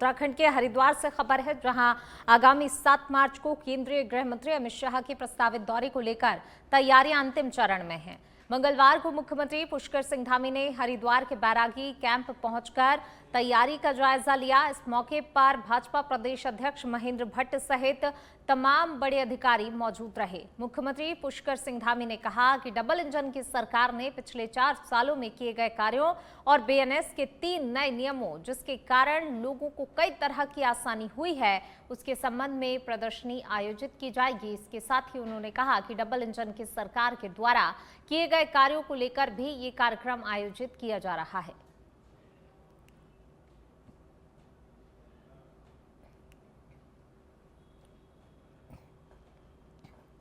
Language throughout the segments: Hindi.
उत्तराखंड के हरिद्वार से खबर है, जहां आगामी 7 मार्च को केंद्रीय गृह मंत्री अमित शाह के प्रस्तावित दौरे को लेकर तैयारियां अंतिम चरण में हैं। मंगलवार को मुख्यमंत्री पुष्कर सिंह धामी ने हरिद्वार के बैरागी कैंप पहुंचकर तैयारी का जायजा लिया। इस मौके पर भाजपा प्रदेश अध्यक्ष महेंद्र भट्ट सहित तमाम बड़े अधिकारी मौजूद रहे। मुख्यमंत्री पुष्कर सिंह धामी ने कहा कि डबल इंजन की सरकार ने पिछले 4 सालों में किए गए कार्यों और बीएनएस के 3 नए नियमों, जिसके कारण लोगों को कई तरह की आसानी हुई है, उसके संबंध में प्रदर्शनी आयोजित की जाएगी। इसके साथ ही उन्होंने कहा कि डबल इंजन की सरकार के द्वारा किए गए कार्यों को लेकर भी ये कार्यक्रम आयोजित किया जा रहा है।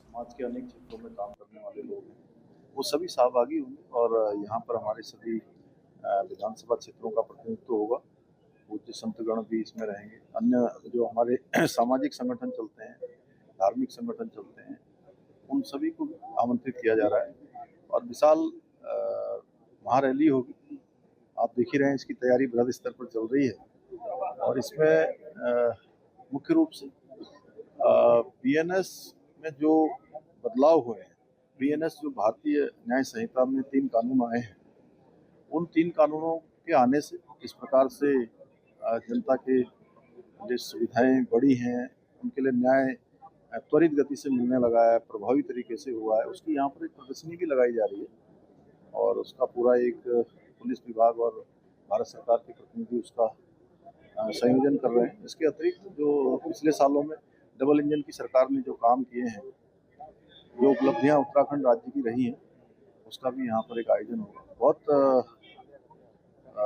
समाज के अनेक क्षेत्रों में काम करने वाले लोग हैं, वो सभी सहभागी होंगे और यहाँ पर हमारे सभी विधानसभा क्षेत्रों का प्रतिनिधित्व होगा। पूज्य संतगण भी इसमें रहेंगे। अन्य जो हमारे सामाजिक संगठन चलते हैं, धार्मिक संगठन चलते हैं, उन सभी को आमंत्रित किया जा रहा है और विशाल महारैली होगी। आप देख ही रहे हैं, इसकी तैयारी बृहद स्तर पर चल रही है और इसमें मुख्य रूप से बीएनएस में जो बदलाव हुए हैं, बीएनएस जो भारतीय न्याय संहिता में 3 कानून आए हैं, उन 3 कानूनों के आने से इस प्रकार से जनता के जो सुविधाएं बढ़ी हैं, उनके लिए न्याय त्वरित गति से मिलने लगा है, प्रभावी तरीके से हुआ है। उसकी यहाँ पर एक प्रदर्शनी भी लगाई जा रही है और उसका पूरा एक पुलिस विभाग और भारत सरकार के प्रतिनिधि उसका संयोजन कर रहे हैं। इसके अतिरिक्त जो पिछले सालों में डबल इंजन की सरकार ने जो काम किए हैं, जो उपलब्धियां उत्तराखंड राज्य की रही हैं, उसका भी यहाँ पर एक आयोजन होगा। बहुत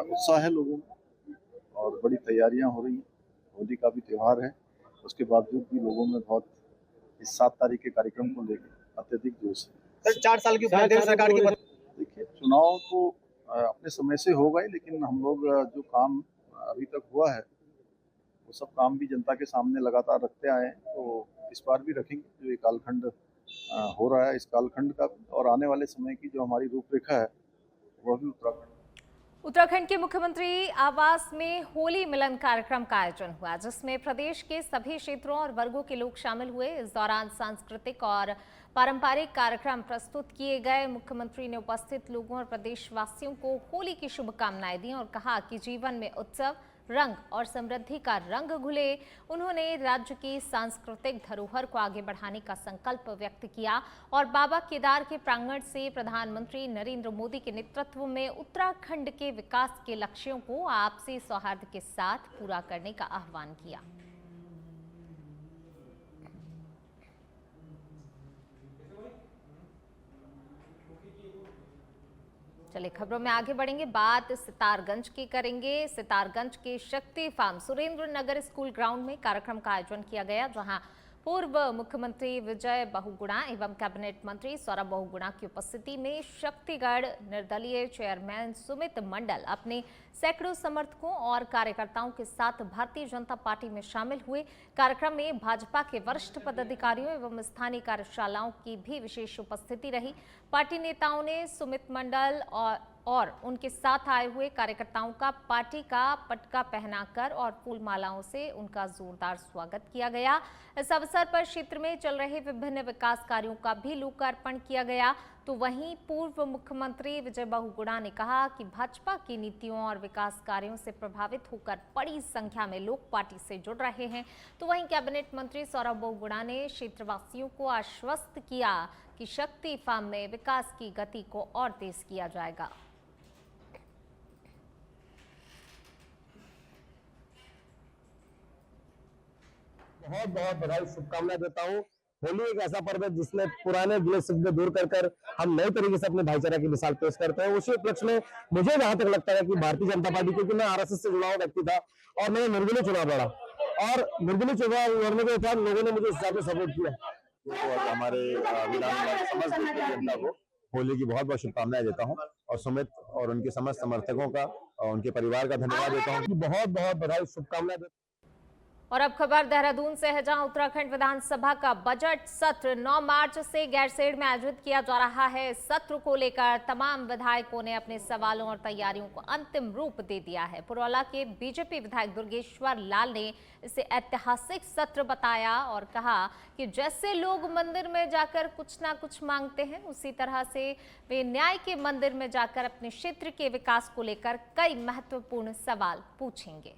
उत्साह है लोगों में और बड़ी तैयारियां हो रही हैं। होली का भी त्यौहार है, उसके बावजूद भी लोगों में बहुत इस 7 तारीख के कार्यक्रम को लेकर अत्यधिक जोश है। सर, 4 साल की सरकार की देखिए, चुनाव तो अपने समय से होगा ही, लेकिन हम लोग जो काम अभी तक हुआ है वो सब काम भी जनता के सामने लगातार रखते आए हैं, तो इस बार भी रखेंगे। जो ये कालखंड हो रहा है, इस कालखंड का और आने वाले समय की जो हमारी रूपरेखा है, वह भी उत्तराखंड के मुख्यमंत्री आवास में होली मिलन कार्यक्रम का आयोजन हुआ, जिसमें प्रदेश के सभी क्षेत्रों और वर्गों के लोग शामिल हुए। इस दौरान सांस्कृतिक और पारंपरिक कार्यक्रम प्रस्तुत किए गए। मुख्यमंत्री ने उपस्थित लोगों और प्रदेशवासियों को होली की शुभकामनाएं दी और कहा कि जीवन में उत्सव, रंग और समृद्धि का रंग घुले। उन्होंने राज्य की सांस्कृतिक धरोहर को आगे बढ़ाने का संकल्प व्यक्त किया और बाबा केदार के प्रांगण से प्रधानमंत्री नरेंद्र मोदी के नेतृत्व में उत्तराखंड के विकास के लक्ष्यों को आपसी सौहार्द के साथ पूरा करने का आह्वान किया। चलिए, खबरों में आगे बढ़ेंगे। बात सितारगंज की करेंगे। सितारगंज के शक्ति फार्म सुरेंद्र नगर स्कूल ग्राउंड में कार्यक्रम का आयोजन किया गया, जहां पूर्व मुख्यमंत्री विजय बहुगुणा एवं कैबिनेट मंत्री सौरभ बहुगुणा की उपस्थिति में शक्तिगढ़ निर्दलीय चेयरमैन सुमित मंडल अपने सैकड़ों समर्थकों और कार्यकर्ताओं के साथ भारतीय जनता पार्टी में शामिल हुए। कार्यक्रम में भाजपा के वरिष्ठ पदाधिकारियों एवं स्थानीय कार्यशालाओं की भी विशेष उपस्थिति रही। पार्टी नेताओं ने सुमित मंडल और उनके साथ आए हुए कार्यकर्ताओं का पार्टी का पटका पहनाकर और फूल मालाओं से उनका जोरदार स्वागत किया गया। इस अवसर पर क्षेत्र में चल रहे विभिन्न विकास कार्यों का भी लोकार्पण किया गया। तो वहीं पूर्व मुख्यमंत्री विजय बहुगुणा ने कहा कि भाजपा की नीतियों और विकास कार्यों से प्रभावित होकर बड़ी संख्या में लोग पार्टी से जुड़ रहे हैं। तो वहीं कैबिनेट मंत्री सौरभ बहुगुणा ने क्षेत्रवासियों को आश्वस्त किया कि शक्ति फार्म में विकास की गति को और तेज किया जाएगा। बहुत बहुत बधाई, शुभकामनाएं देता हूँ। होली एक ऐसा पर्व है जिसमें पुराने गिले शिकवे दूर कर हम नए तरीके से अपने भाईचारा की मिसाल पेश करते हैं। उसी उपलक्ष्य में मुझे जहां तक लगता है कि भारतीय जनता पार्टी, क्योंकि मैं आरएसएस से जुड़ा हुआ व्यक्ति था और मैंने निर्दलीय चुनाव लड़ा और निर्दलीय चुनाव लड़ने के बाद लोगों ने मुझे इस हिसाब से सपोर्ट किया। तो हमारे समस्त जनता को होली की बहुत बहुत शुभकामनाएं देता हूँ और सुमित और उनके समस्त समर्थकों का और उनके परिवार का धन्यवाद देता हूँ। बहुत बहुत बधाई, शुभकामनाएं। और अब खबर देहरादून से है, जहां उत्तराखंड विधानसभा का बजट सत्र 9 मार्च से गैरसैंण में आयोजित किया जा रहा है। सत्र को लेकर तमाम विधायकों ने अपने सवालों और तैयारियों को अंतिम रूप दे दिया है। पुरौला के बीजेपी विधायक दुर्गेश्वर लाल ने इसे ऐतिहासिक सत्र बताया और कहा कि जैसे लोग मंदिर में जाकर कुछ ना कुछ मांगते हैं, उसी तरह से वे न्याय के मंदिर में जाकर अपने क्षेत्र के विकास को लेकर कई महत्वपूर्ण सवाल पूछेंगे।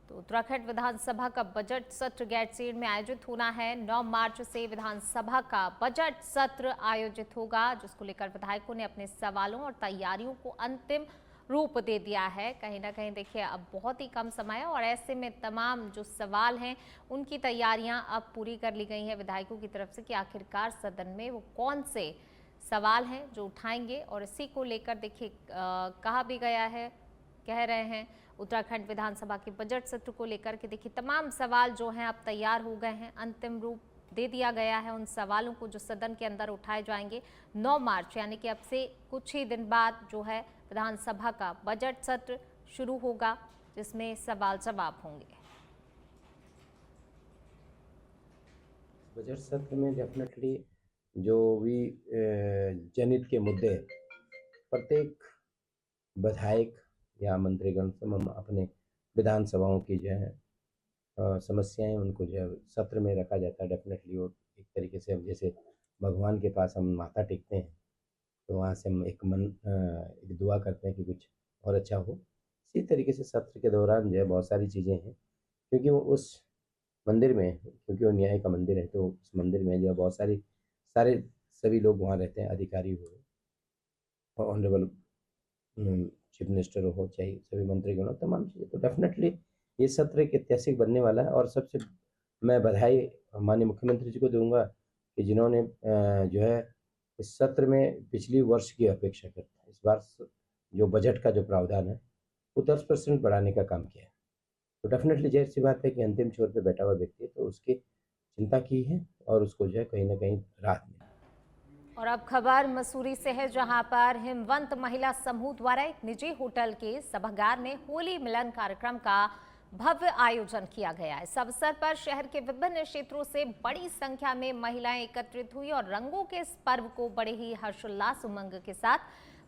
तो उत्तराखंड विधानसभा का बजट सत्र गैरसैंण में आयोजित होना है। 9 मार्च से विधानसभा का बजट सत्र आयोजित होगा, जिसको लेकर विधायकों ने अपने सवालों और तैयारियों को अंतिम रूप दे दिया है। कहीं ना कहीं देखिए, अब बहुत ही कम समय है और ऐसे में तमाम जो सवाल हैं उनकी तैयारियां अब पूरी कर ली गई हैं विधायकों की तरफ से कि आखिरकार सदन में वो कौन से सवाल हैं जो उठाएंगे। और इसी को लेकर देखिए कहा भी गया है, कह रहे हैं उत्तराखंड विधानसभा के बजट सत्र को लेकर के देखिए तमाम सवाल जो हैं अब तैयार हो गए हैं, अंतिम रूप दे दिया गया है उन सवालों को जो सदन के अंदर उठाए जाएंगे। 9 मार्च यानी कि अब से कुछ ही दिन बाद जो है विधानसभा का बजट सत्र शुरू होगा, जिसमें सवाल जवाब होंगे। बजट सत्र में डेफिनेटली जो भी जनहित के मुद्दे प्रत्येक विधायक या मंत्रीगण से हम अपने विधानसभाओं की जो है समस्याएं उनको जो है सत्र में रखा जाता है। डेफिनेटली वो एक तरीके से हम जैसे भगवान के पास हम माथा टेकते हैं तो वहाँ से हम एक दुआ करते हैं कि कुछ और अच्छा हो। इसी तरीके से सत्र के दौरान जो है बहुत सारी चीज़ें हैं, क्योंकि वो उस मंदिर में, क्योंकि वो न्याय का मंदिर है, तो उस मंदिर में जो है बहुत सारे सभी लोग वहाँ रहते हैं, अधिकारी हो, ऑनरेबल चीफ मिनिस्टर हो, चाहे सभी मंत्रीगण हो, तमाम चीज़ें। तो डेफिनेटली ये सत्र एक ऐतिहासिक बनने वाला है। और सबसे मैं बधाई माननीय मुख्यमंत्री जी को दूंगा कि जिन्होंने जो है इस सत्र में पिछली वर्ष की अपेक्षा करता है इस बार जो बजट का जो प्रावधान है वो 10% बढ़ाने का काम किया है। तो डेफिनेटली जाहिर सी बात है कि अंतिम छोर पे बैठा हुआ व्यक्ति है, तो उसकी चिंता की है और उसको जो है कहीं ना कहीं राहत मिली। और अब खबर मसूरी से है, जहां पर हिमवंत महिला समूह द्वारा एक निजी होटल के सभागार में होली मिलन कार्यक्रम का भव्य आयोजन किया गया। इस अवसर पर शहर के विभिन्न क्षेत्रों से बड़ी संख्या में महिलाएं एकत्रित हुई और रंगों के इस पर्व को बड़े ही हर्षोल्लास उमंग के साथ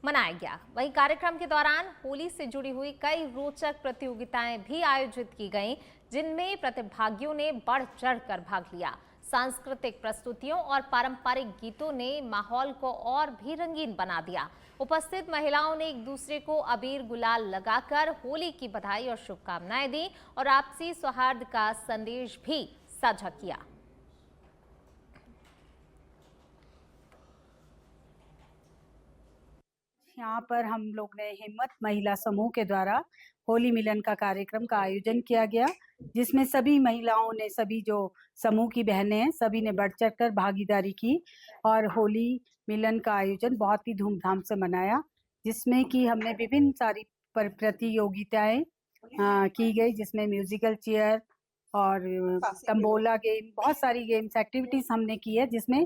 मनाया गया। वहीं कार्यक्रम के दौरान होली से जुड़ी हुई कई रोचक प्रतियोगिताएं भी आयोजित की गईं, जिनमें प्रतिभागियों ने बढ़ चढ़कर भाग लिया। सांस्कृतिक प्रस्तुतियों और पारंपरिक गीतों ने माहौल को और भी रंगीन बना दिया। उपस्थित महिलाओं ने एक दूसरे को अबीर गुलाल लगाकर होली की बधाई और शुभकामनाएं दी और आपसी सौहार्द का संदेश भी साझा किया। यहाँ पर हम लोग ने हिम्मत महिला समूह के द्वारा होली मिलन का कार्यक्रम का आयोजन किया गया, जिसमें सभी महिलाओं ने, सभी जो समूह की बहनें हैं, सभी ने बढ़ चढ़कर भागीदारी की और होली मिलन का आयोजन बहुत ही धूमधाम से मनाया, जिसमें कि हमने विभिन्न सारी प्रतियोगिताएं की गई, जिसमें म्यूजिकल चेयर और तंबोला गेम, बहुत सारी गेम्स एक्टिविटीज हमने की है, जिसमें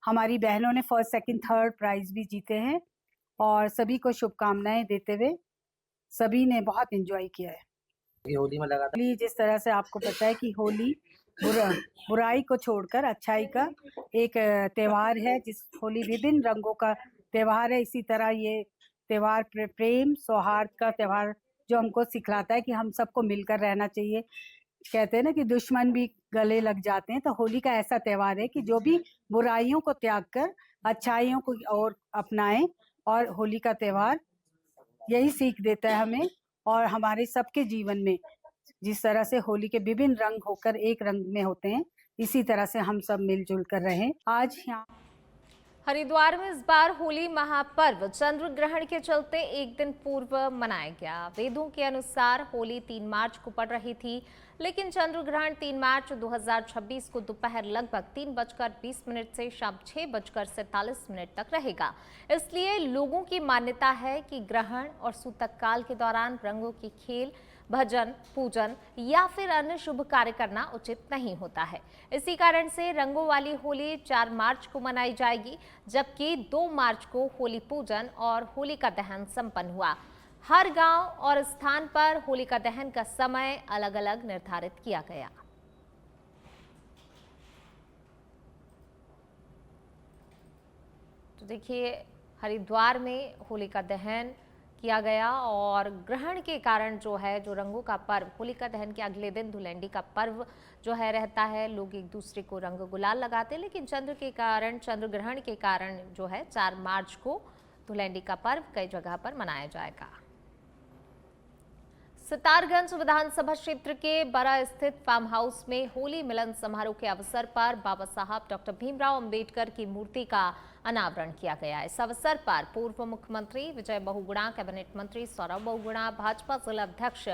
हमारी बहनों ने फर्स्ट, सेकंड, थर्ड प्राइज भी जीते हैं और सभी को शुभकामनाएं देते हुए सभी ने बहुत एंजॉय किया है। होली में लगा था, जिस तरह से आपको पता है कि होली बुराई को छोड़कर अच्छाई का एक त्योहार है, जिस होली विभिन्न रंगों का त्योहार है। इसी तरह ये त्योहार प्रेम सौहार्द का त्योहार जो हमको सिखलाता है कि हम सबको मिलकर रहना चाहिए। कहते हैं ना कि दुश्मन भी गले लग जाते हैं, तो होली का ऐसा त्योहार है कि जो भी बुराइयों को त्याग कर अच्छाइयों को और अपनाएं, और होली का त्योहार यही सीख देता है हमें और हमारे सबके जीवन में जिस तरह से होली के विभिन्न रंग होकर एक रंग में होते हैं, इसी तरह से हम सब मिलजुल कर रहें। आज यहाँ हरिद्वार में इस बार होली महापर्व चंद्र ग्रहण के चलते एक दिन पूर्व मनाया गया। वेदों के अनुसार होली 3 मार्च को पड़ रही थी, लेकिन चंद्र ग्रहण 3 मार्च 2026 को दोपहर लगभग 3:20 से शाम 6:47 तक रहेगा। इसलिए लोगों की मान्यता है कि ग्रहण और सूतक काल के दौरान रंगों की खेल भजन, पूजन या फिर अन्य शुभ कार्य करना उचित नहीं होता है। इसी कारण से रंगों वाली होली 4 मार्च को मनाई जाएगी, जबकि 2 मार्च को होली पूजन और होलिका दहन संपन्न हुआ। हर गांव और स्थान पर होलिका दहन का समय अलग अलग निर्धारित किया गया। तो देखिए, हरिद्वार में होलिका दहन किया गया और ग्रहण के कारण जो है, जो रंगों का पर्व, होलिका दहन के अगले दिन धुलेंडी का पर्व जो है रहता है, लोग एक दूसरे को रंग गुलाल लगाते हैं। लेकिन चंद्र ग्रहण के कारण जो है 4 मार्च को धुलेंडी का पर्व कई जगह पर मनाया जाएगा। सितारगंज विधानसभा क्षेत्र के बरा स्थित फार्म हाउस में होली मिलन समारोह के अवसर पर बाबा साहब डॉक्टर भीमराव अंबेडकर की मूर्ति का अनावरण किया गया। इस अवसर पर पूर्व मुख्यमंत्री विजय बहुगुणा, कैबिनेट मंत्री सौरभ बहुगुणा, भाजपा जिला अध्यक्ष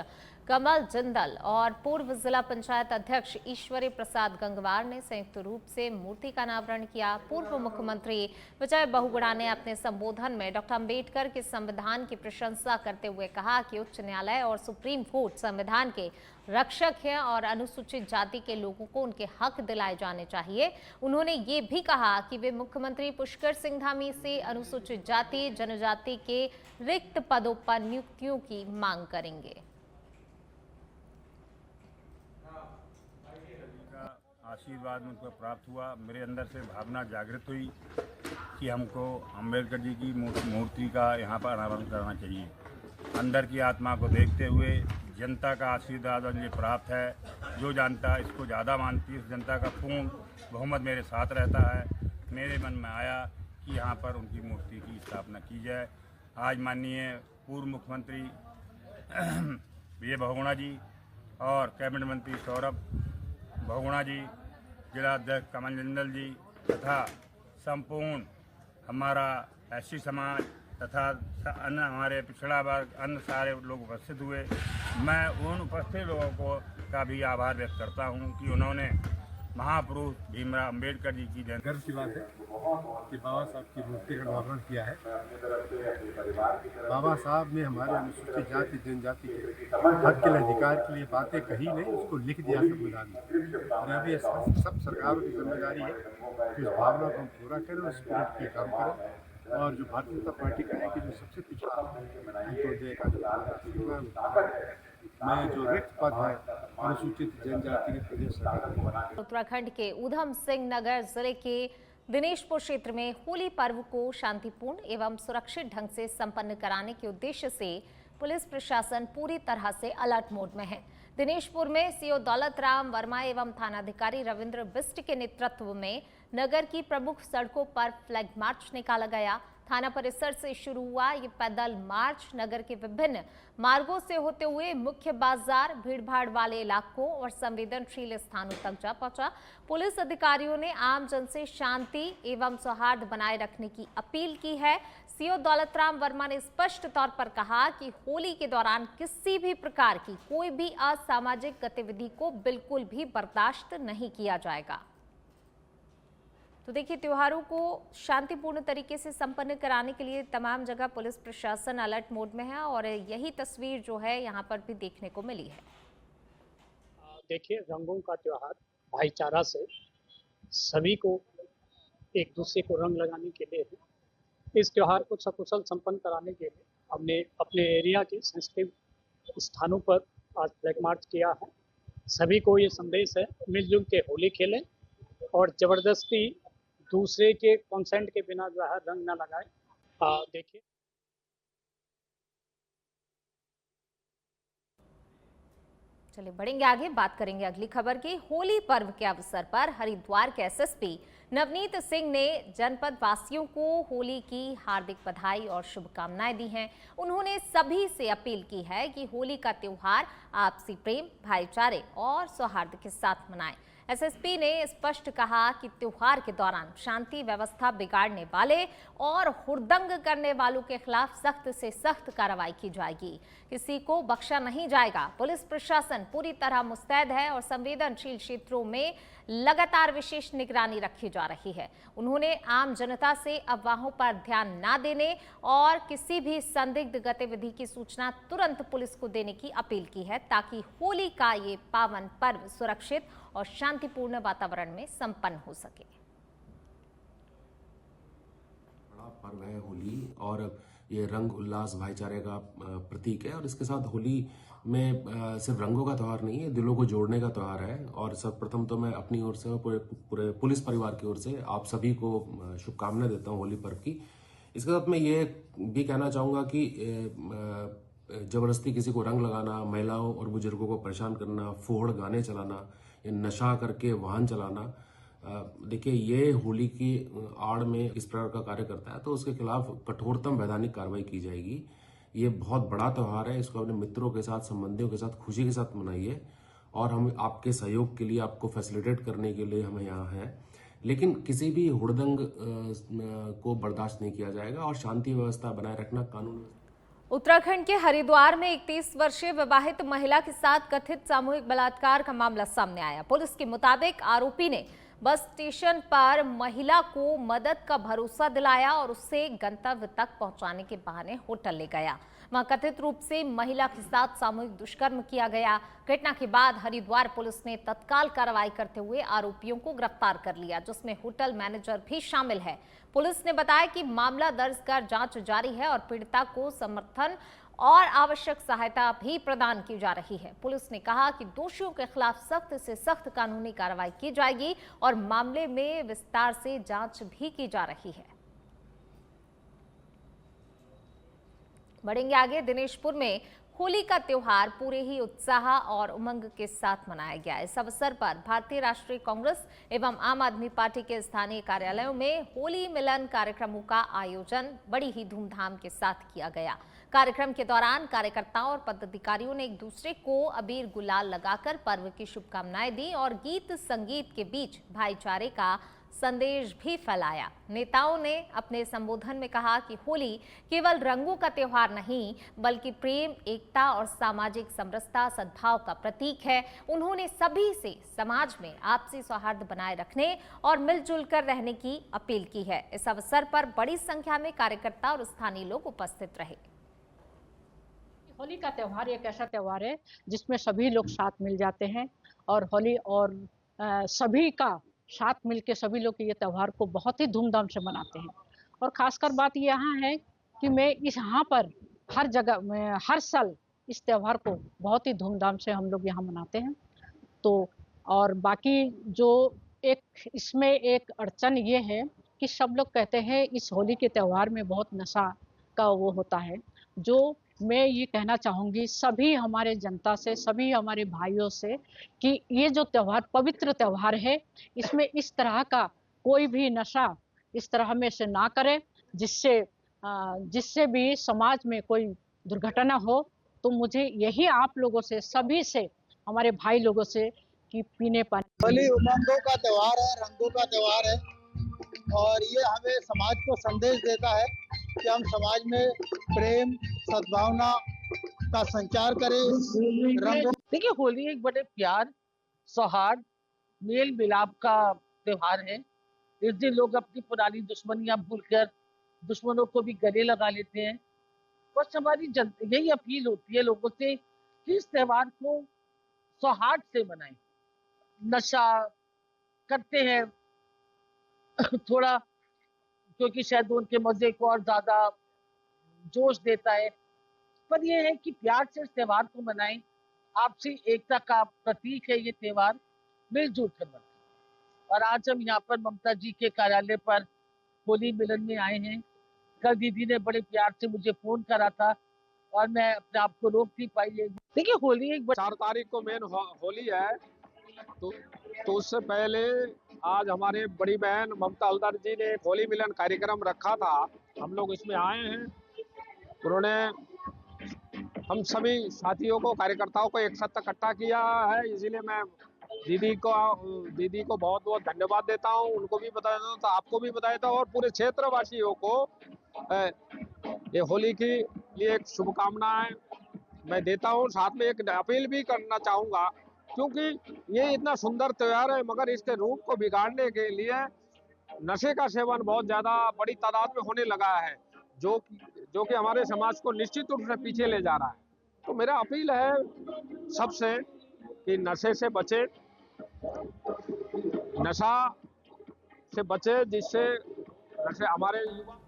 कमल जिंदल और पूर्व जिला पंचायत अध्यक्ष ईश्वरी प्रसाद गंगवार ने संयुक्त रूप से मूर्ति का अनावरण किया। पूर्व मुख्यमंत्री विजय बहुगुणा ने अपने संबोधन में डॉक्टर अंबेडकर के संविधान की प्रशंसा करते हुए कहा कि उच्च न्यायालय और सुप्रीम कोर्ट संविधान के रक्षक हैं और अनुसूचित जाति के लोगों को उनके हक दिलाए जाने चाहिए। उन्होंने ये भी कहा कि वे मुख्यमंत्री पुष्कर सिंह धामी से अनुसूचित जाति जनजाति के रिक्त पदों पर नियुक्तियों की मांग करेंगे। आशीर्वाद मुझको प्राप्त हुआ। मेरे अंदर से भावना जागृत हुई कि हमको अंबेडकर जी की मूर्ति का यहाँ पर अनावरण करना चाहिए। अंदर की आत्मा को देखते हुए जनता का आशीर्वाद मुझे प्राप्त है। जो जनता इसको ज़्यादा मानती है, उस जनता का पूर्ण बहुमत मेरे साथ रहता है। मेरे मन में आया कि यहाँ पर उनकी मूर्ति की स्थापना की जाए। आज माननीय पूर्व मुख्यमंत्री विजय बहुगुणा जी और कैबिनेट मंत्री सौरभ बहुगुणा जी, जिला अध्यक्ष कमल जिंदल जी तथा संपूर्ण हमारा एससी समाज तथा अन्य हमारे पिछड़ा वर्ग, अन्य सारे लोग उपस्थित हुए। मैं उन उपस्थित लोगों को का भी आभार व्यक्त करता हूं कि उन्होंने महापुरुष भीमराव अंबेडकर जी की गर्व की बात है कि बाबा साहब की मूर्ति का अनावरण किया है। बाबा साहब ने हमारे अनुसूचित जाति जनजाति के हक के अधिकार के लिए बातें कही नहीं, उसको लिख दिया संविधान में। और अभी सब सरकारों की जिम्मेदारी है कि उस भावना को हम पूरा करें, उस स्पिरिट पे काम करें। और जो भारतीय जनता पार्टी का है कि जो सबसे पिछड़ा अंत्योदय का मैं जो रिक्त पद है अनुसूचित जनजाति के प्रदेश सरकार। उत्तराखंड के ऊधम सिंह नगर जिले के दिनेशपुर क्षेत्र में होली पर्व को शांतिपूर्ण एवं सुरक्षित ढंग से संपन्न कराने के उद्देश्य से पुलिस प्रशासन पूरी तरह से अलर्ट मोड में है। दिनेशपुर में सीओ दौलत राम वर्मा एवं थानाधिकारी रविंद्र बिस्ट के नेतृत्व में नगर की प्रमुख सड़कों पर फ्लैग मार्च निकाला गया। थाना परिसर से शुरू हुआ ये पैदल मार्च नगर के विभिन्न मार्गों से होते हुए मुख्य बाजार, भीड़भाड़ वाले इलाकों और संवेदनशील स्थानों तक जा पहुंचा। पुलिस अधिकारियों ने आम जन से शांति एवं सौहार्द बनाए रखने की अपील की है। सीओ दौलत राम वर्मा ने स्पष्ट तौर पर कहा कि होली के दौरान किसी भी प्रकार की कोई भी असामाजिक गतिविधि को बिल्कुल भी बर्दाश्त नहीं किया जाएगा। तो देखिए, त्योहारों को शांतिपूर्ण तरीके से संपन्न कराने के लिए तमाम जगह पुलिस प्रशासन अलर्ट मोड में है और यही तस्वीर जो है यहाँ पर भी देखने को मिली है। देखिए, रंगों का त्योहार भाईचारा से सभी को एक दूसरे को रंग लगाने के लिए है। इस त्योहार को सकुशल संपन्न कराने के लिए हमने अपने एरिया के सेंसिटिव स्थानों पर आज फ्लैग मार्च किया है। सभी को ये संदेश है, मिलजुल के होली खेलें और जबरदस्ती दूसरे के कंसेंट के बिना जो है रंग न लगाएं। देखिए, चलिए बढ़ेंगे आगे, बात करेंगे अगली खबर की। होली पर्व के अवसर पर हरिद्वार के एसएसपी नवनीत सिंह ने जनपद वासियों को होली की हार्दिक बधाई और शुभकामनाएं दी हैं। उन्होंने सभी से अपील की है कि होली का त्योहार आपसी प्रेम, भाईचारे और सौहार्द के साथ मनाएं। एसएसपी ने स्पष्ट कहा कि त्योहार के दौरान शांति व्यवस्था बिगाड़ने वाले और हुड़दंग करने वालों के खिलाफ सख्त से सख्त कार्रवाई की जाएगी। किसी को बख्शा नहीं जाएगा। पुलिस प्रशासन पूरी तरह मुस्तैद है और संवेदनशील क्षेत्रों में लगातार विशेष निगरानी रखी जा रही है। उन्होंने आम जनता से अफवाहों पर ध्यान न देने और किसी भी संदिग्ध गतिविधि की सूचना तुरंत पुलिस को देने की अपील की है, ताकि होली का ये पावन पर्व सुरक्षित और शांतिपूर्ण वातावरण में संपन्न हो सके। बड़ा पर्व है होली और ये रंग उल्लास भाईचारे का प्रतीक है और इसके साथ होली में सिर्फ रंगों का त्यौहार नहीं है, दिलों को जोड़ने का त्यौहार है। और सर्वप्रथम तो मैं अपनी ओर से पूरे पुलिस परिवार की ओर से आप सभी को शुभकामनाएं देता हूं होली पर्व की। इसके साथ मैं ये भी कहना चाहूँगा कि ज़बरदस्ती किसी को रंग लगाना, महिलाओं और बुजुर्गों को परेशान करना, फोड़ गाने चलाना या नशा करके वाहन चलाना, देखिए ये होली की आड़ में इस प्रकार का कार्य करता है तो उसके खिलाफ कठोरतम वैधानिक कार्रवाई की जाएगी। ये बहुत बड़ा त्यौहार है, इसको अपने मित्रों के साथ, संबंधियों के साथ खुशी के साथ मनाइए और हम आपके सहयोग के लिए, आपको फैसिलिटेट करने के लिए हम यहाँ हैं। लेकिन किसी भी हुड़दंग को बर्दाश्त नहीं किया जाएगा और शांति व्यवस्था बनाए रखना कानून। उत्तराखंड के हरिद्वार में एक 30 वर्षीय विवाहित महिला के साथ कथित सामूहिक बलात्कार का मामला सामने आया। पुलिस के मुताबिक आरोपी ने बस स्टेशन पर महिला को मदद का भरोसा दिलाया और उसे गंतव्य तक पहुंचाने के बहाने होटल ले गया। वहां कथित रूप से महिला के साथ सामूहिक दुष्कर्म किया गया। घटना के बाद हरिद्वार पुलिस ने तत्काल कार्रवाई करते हुए आरोपियों को गिरफ्तार कर लिया, जिसमें होटल मैनेजर भी शामिल है। पुलिस ने बताया कि मामला दर्ज कर जांच जारी है और पीड़िता को समर्थन और आवश्यक सहायता भी प्रदान की जा रही है। पुलिस ने कहा कि दोषियों के खिलाफ सख्त से सख्त कानूनी कार्रवाई की जाएगी और मामले में विस्तार से जांच भी की जा रही है। बढ़ेंगे आगे। दिनेशपुर में होली का त्योहार पूरे ही उत्साह और उमंग के साथ मनाया गया। इस अवसर पर भारतीय राष्ट्रीय कांग्रेस एवं आम आदमी पार्टी के स्थानीय कार्यालयों में होली मिलन कार्यक्रमों का आयोजन बड़ी ही धूमधाम के साथ किया गया। कार्यक्रम के दौरान कार्यकर्ताओं और पदाधिकारियों ने एक दूसरे को अबीर गुलाल लगाकर पर्व की शुभकामनाएं दी और गीत संगीत के बीच भाईचारे का संदेश भी फैलाया। नेताओं ने अपने संबोधन में कहा कि होली केवल रंगों का त्योहार नहीं, बल्कि प्रेम, एकता और सामाजिक समरसता, सद्भाव का प्रतीक है। उन्होंने सभी से समाज में आपसी सौहार्द बनाए रखने और मिलजुल कर रहने की अपील की है। इस अवसर पर बड़ी संख्या में कार्यकर्ता और स्थानीय लोग उपस्थित रहे। होली का त्यौहार एक ऐसा त्यौहार है जिसमें सभी लोग साथ मिल जाते हैं और होली और सभी का साथ मिलके सभी लोग ये त्यौहार को बहुत ही धूमधाम से मनाते हैं। और खासकर बात यहाँ है कि मैं इस यहाँ पर हर जगह में हर साल इस त्यौहार को बहुत ही धूमधाम से हम लोग यहाँ मनाते हैं। तो और बाकी जो एक इसमें एक अड़चन ये है कि सब लोग कहते हैं इस होली के त्यौहार में बहुत नशा का वो होता है। जो मैं ये कहना चाहूँगी सभी हमारे जनता से, सभी हमारे भाइयों से कि ये जो त्यौहार पवित्र त्यौहार है, इसमें इस तरह का कोई भी नशा इस तरह में से ना करे जिससे भी समाज में कोई दुर्घटना हो। तो मुझे यही आप लोगों से, सभी से, हमारे भाई लोगों से कि पीने पानी। होली उमंगों का त्यौहार है, रंगों का त्यौहार है और ये हमें समाज को संदेश देता है कि हम समाज में प्रेम, सद्भावना का संचार करें। रंगों देखिए होली एक बड़े प्यार, सौहार्द, मेल मिलाप का त्योहार है। इस दिन लोग अपनी पुरानी दुश्मनियां भूलकर दुश्मनों को भी गले लगा लेते हैं। बस हमारी यही अपील होती है लोगों से कि इस त्योहार को सौहार्द से मनाएं। नशा करते हैं थोड़ा क्योंकि शायद उनके मजे को और ज्यादा जोश देता है, पर यह है कि प्यार से इस त्योहार को मनाएं। आपसी एकता का प्रतीक है ये त्योहार, मिलजुल कर मनाएं। और आज हम यहाँ पर ममता जी के कार्यालय पर होली मिलन में आए हैं। कल दीदी ने बड़े प्यार से मुझे फोन करा था और मैं अपने आप को रोक नहीं पाई। देखिए होली एक 4 तारीख को मेन होली है, तो उससे पहले आज हमारे बड़ी बहन ममता हल्दर जी ने होली मिलन कार्यक्रम रखा था। हम लोग इसमें आए हैं। उन्होंने हम सभी साथियों को, कार्यकर्ताओं को एक साथ इकट्ठा किया है, इसीलिए मैं दीदी को बहुत बहुत धन्यवाद देता हूँ, उनको भी बता देता हूँ, तो आपको भी बता देता हूँ और पूरे क्षेत्रवासियों को ये होली की लिए एक शुभकामनाएं मैं देता हूँ। साथ में एक अपील भी करना चाहूँगा, क्योंकि ये इतना सुंदर त्यौहार है मगर इसके रूप को बिगाड़ने के लिए नशे का सेवन बहुत ज़्यादा बड़ी तादाद में होने लगा है, जो कि हमारे समाज को निश्चित रूप से पीछे ले जा रहा है। तो मेरा अपील है सबसे कि नशे से बचे, नशा से बचे, जिससे नशे हमारे युवा।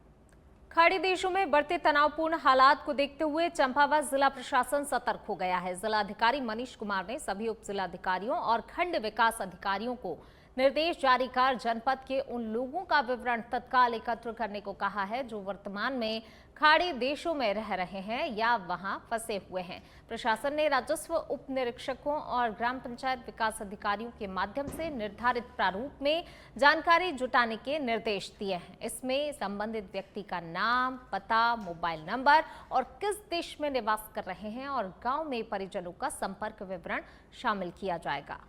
खाड़ी देशों में बढ़ते तनावपूर्ण हालात को देखते हुए चंपावत जिला प्रशासन सतर्क हो गया है। जिलाधिकारी मनीष कुमार ने सभी उप जिलाधिकारियों और खंड विकास अधिकारियों को निर्देश जारी कर जनपद के उन लोगों का विवरण तत्काल एकत्र करने को कहा है जो वर्तमान में खाड़ी देशों में रह रहे हैं या वहां फंसे हुए हैं। प्रशासन ने राजस्व उप निरीक्षकों और ग्राम पंचायत विकास अधिकारियों के माध्यम से निर्धारित प्रारूप में जानकारी जुटाने के निर्देश दिए हैं। इसमें संबंधित व्यक्ति का नाम, पता, मोबाइल नंबर और किस देश में निवास कर रहे हैं और गांव में परिजनों का संपर्क विवरण शामिल किया जाएगा।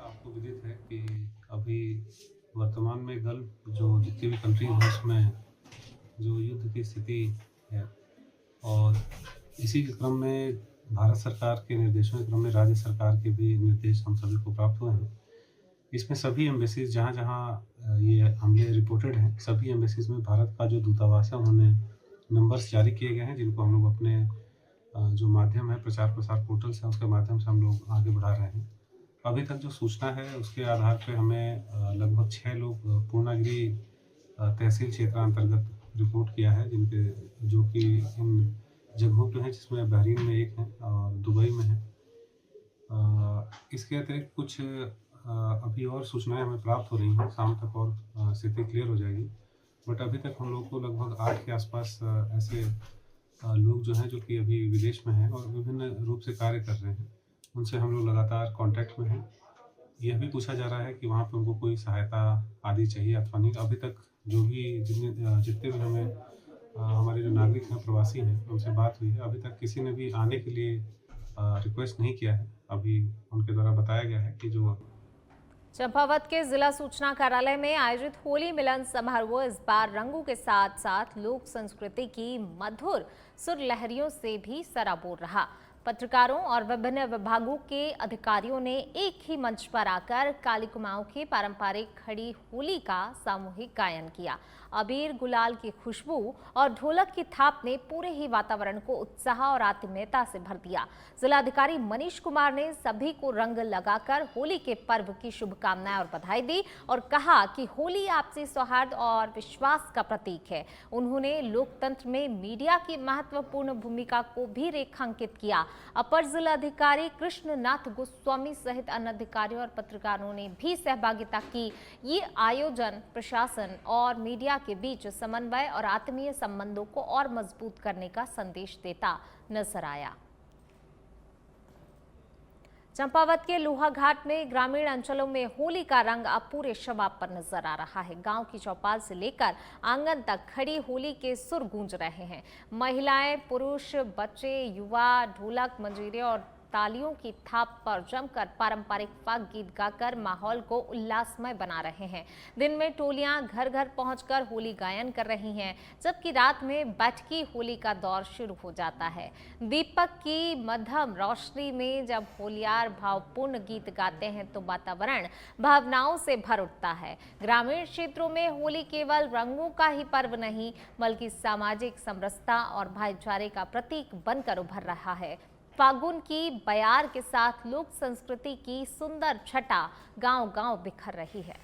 आपको विदित है कि अभी वर्तमान में गल्फ जो जितनी भी कंट्री है उसमें जो युद्ध की स्थिति है, और इसी के क्रम में भारत सरकार के निर्देशों के क्रम में राज्य सरकार के भी निर्देश हम सभी को प्राप्त हुए हैं। इसमें सभी एम्बेसीज जहाँ जहाँ ये हमले रिपोर्टेड हैं, सभी एम्बेसीज में भारत का जो दूतावास है उन्होंने नंबर्स जारी किए गए हैं, जिनको हम लोग अपने जो माध्यम है प्रचार प्रसार पोर्टल्स हैं उसके माध्यम से हम लोग आगे बढ़ा रहे हैं। अभी तक जो सूचना है उसके आधार पे हमें लगभग 6 लोग पूर्णागिरी तहसील क्षेत्र अंतर्गत रिपोर्ट किया है, जिनके जो कि इन जगहों पे हैं, जिसमें बहरीन में एक है और दुबई में है। इसके अतिरिक्त कुछ अभी और सूचनाएं हमें प्राप्त हो रही हैं, शाम तक और स्थिति क्लियर हो जाएगी। बट अभी तक हम लोग को लगभग 8 के आसपास ऐसे लोग जो हैं जो कि अभी विदेश में हैं और विभिन्न रूप से कार्य कर रहे हैं, उनसे हम लोग लगातार कांटेक्ट में हैं। यह भी पूछा जा रहा है कि वहाँ पे उनको कोई सहायता आदि चाहिए अथवा नहीं। अभी तक जो भी जितने भी हमें हमारे जो नागरिक हैं, प्रवासी हैं, उनसे बात हुई है, अभी तक किसी ने भी आने के लिए रिक्वेस्ट नहीं किया है। अभी उनके द्वारा बताया गया है कि जो चंपावत के जिला सूचना कार्यालय में आयोजित होली मिलन समारोह इस बार रंगों के साथ साथ लोक संस्कृति की मधुर सुर लहरियों से भी सराबोर रहा। पत्रकारों और विभिन्न विभागों के अधिकारियों ने एक ही मंच पर आकर काली कुमाऊं की पारंपरिक खड़ी होली का सामूहिक गायन किया। अबीर गुलाल की खुशबू और ढोलक की थाप ने पूरे ही वातावरण को उत्साह और आत्मीयता से भर दिया। जिलाधिकारी मनीष कुमार ने सभी को रंग लगाकर होली के पर्व की शुभकामनाएं और बधाई दी और कहा कि होली आपसी सौहार्द और विश्वास का प्रतीक है। उन्होंने लोकतंत्र में मीडिया की महत्वपूर्ण भूमिका को भी रेखांकित किया। अपर जिलाधिकारी कृष्णनाथ गोस्वामी सहित अन्य अधिकारियों और पत्रकारों ने भी सहभागिता की। ये आयोजन प्रशासन और मीडिया के बीच समन्वय और आत्मीय संबंधों को और मजबूत करने का संदेश देता नजर आया। चंपावत के लोहा घाट में ग्रामीण अंचलों में होली का रंग अब पूरे शबाब पर नजर आ रहा है। गांव की चौपाल से लेकर आंगन तक खड़ी होली के सुर गूंज रहे हैं। महिलाएं, पुरुष, बच्चे, युवा ढोलक, मंजीरे और तालियों की थाप पर जमकर पारंपरिक फाग गीत गाकर माहौल को उल्लासमय बना रहे हैं। दिन में टोलियां घर घर पहुंचकर होली गायन कर रही हैं, जबकि रात में बैठकी होली का दौर शुरू हो जाता है। दीपक की मध्यम रोशनी में जब होलियार भावपूर्ण गीत गाते हैं तो वातावरण भावनाओं से भर उठता है। ग्रामीण क्षेत्रों में होली केवल रंगों का ही पर्व नहीं, बल्कि सामाजिक समरसता और भाईचारे का प्रतीक बनकर उभर रहा है। फागुन की बयार के साथ लोक संस्कृति की सुंदर छटा गांव-गांव बिखर रही है।